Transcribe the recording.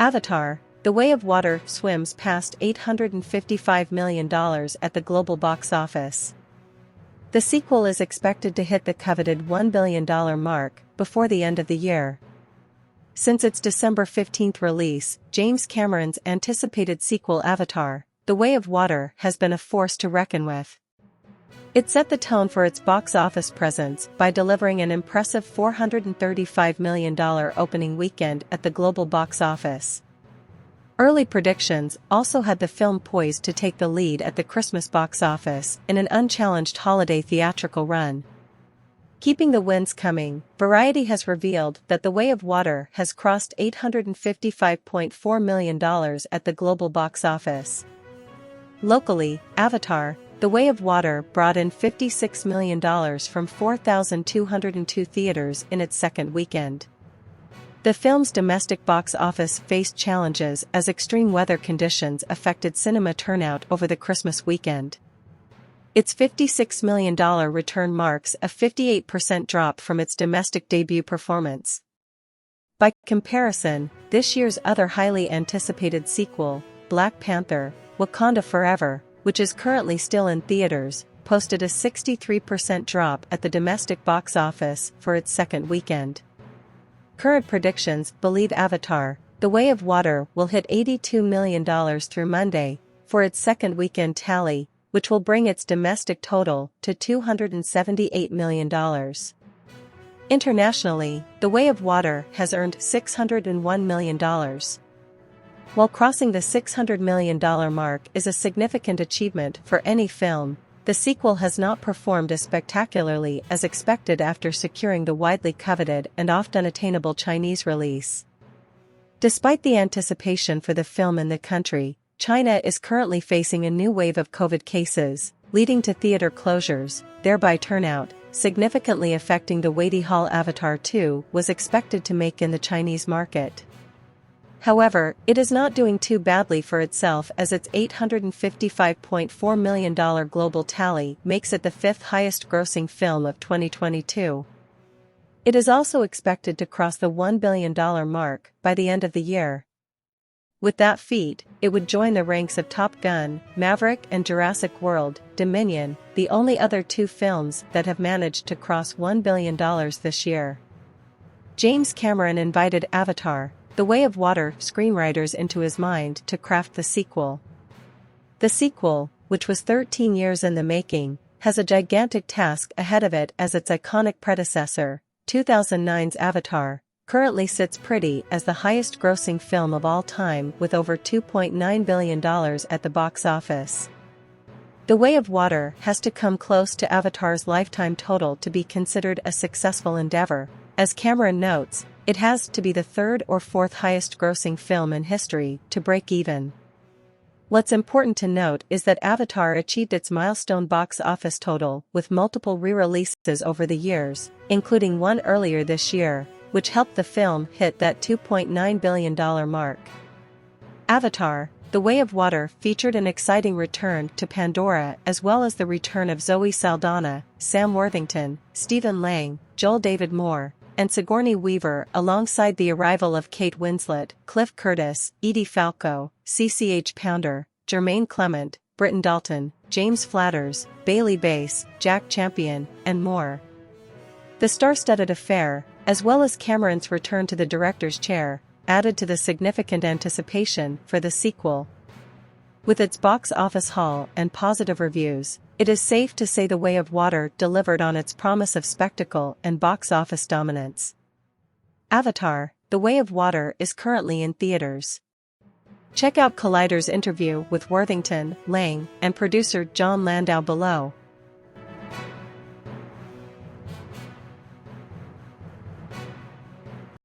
Avatar, The Way of Water swims past $855 million at the global box office. The sequel is expected to hit the coveted $1 billion mark before the end of the year. Since its December 15 release, James Cameron's anticipated sequel Avatar, The Way of Water has been a force to reckon with. It set the tone for its box office presence by delivering an impressive $435 million opening weekend at the global box office. Early predictions also had the film poised to take the lead at the Christmas box office in an unchallenged holiday theatrical run. Keeping the wins coming, Variety has revealed that The Way of Water has crossed $855.4 million at the global box office. Locally, Avatar, The Way of Water brought in $56 million from 4,202 theaters in its second weekend. The film's domestic box office faced challenges as extreme weather conditions affected cinema turnout over the Christmas weekend. Its $56 million return marks a 58% drop from its domestic debut performance. By comparison, this year's other highly anticipated sequel, Black Panther: Wakanda Forever, which is currently still in theaters, posted a 63% drop at the domestic box office for its second weekend. Current predictions believe Avatar, The Way of Water will hit $82 million through Monday, for its second weekend tally, which will bring its domestic total to $278 million. Internationally, The Way of Water has earned $601 million. While crossing the $600 million mark is a significant achievement for any film, the sequel has not performed as spectacularly as expected after securing the widely coveted and often unattainable Chinese release. Despite the anticipation for the film in the country, China is currently facing a new wave of COVID cases, leading to theater closures, thereby turnout, significantly affecting the weighty haul Avatar 2 was expected to make in the Chinese market. However, it is not doing too badly for itself, as its $855.4 million global tally makes it the fifth highest grossing film of 2022. It is also expected to cross the $1 billion mark by the end of the year. With that feat, it would join the ranks of Top Gun, Maverick, and Jurassic World: Dominion, the only other two films that have managed to cross $1 billion this year. James Cameron invited Avatar, The Way of Water screenwriters into his mind to craft the sequel. The sequel, which was 13 years in the making, has a gigantic task ahead of it, as its iconic predecessor, 2009's Avatar, currently sits pretty as the highest-grossing film of all time with over $2.9 billion at the box office. The Way of Water has to come close to Avatar's lifetime total to be considered a successful endeavor. As Cameron notes, it has to be the third or fourth highest-grossing film in history to break even. What's important to note is that Avatar achieved its milestone box office total with multiple re-releases over the years, including one earlier this year, which helped the film hit that $2.9 billion mark. Avatar, The Way of Water featured an exciting return to Pandora, as well as the return of Zoe Saldaña, Sam Worthington, Stephen Lang, Joel David Moore, and Sigourney Weaver, alongside the arrival of Kate Winslet, Cliff Curtis, Edie Falco, CCH Pounder, Jermaine Clement, Britton Dalton, James Flatters, Bailey Bass, Jack Champion, and more. The star-studded affair, as well as Cameron's return to the director's chair, added to the significant anticipation for the sequel. With its box office haul and positive reviews, it is safe to say The Way of Water delivered on its promise of spectacle and box office dominance. Avatar, The Way of Water is currently in theaters. Check out Collider's interview with Worthington, Lang, and producer John Landau below.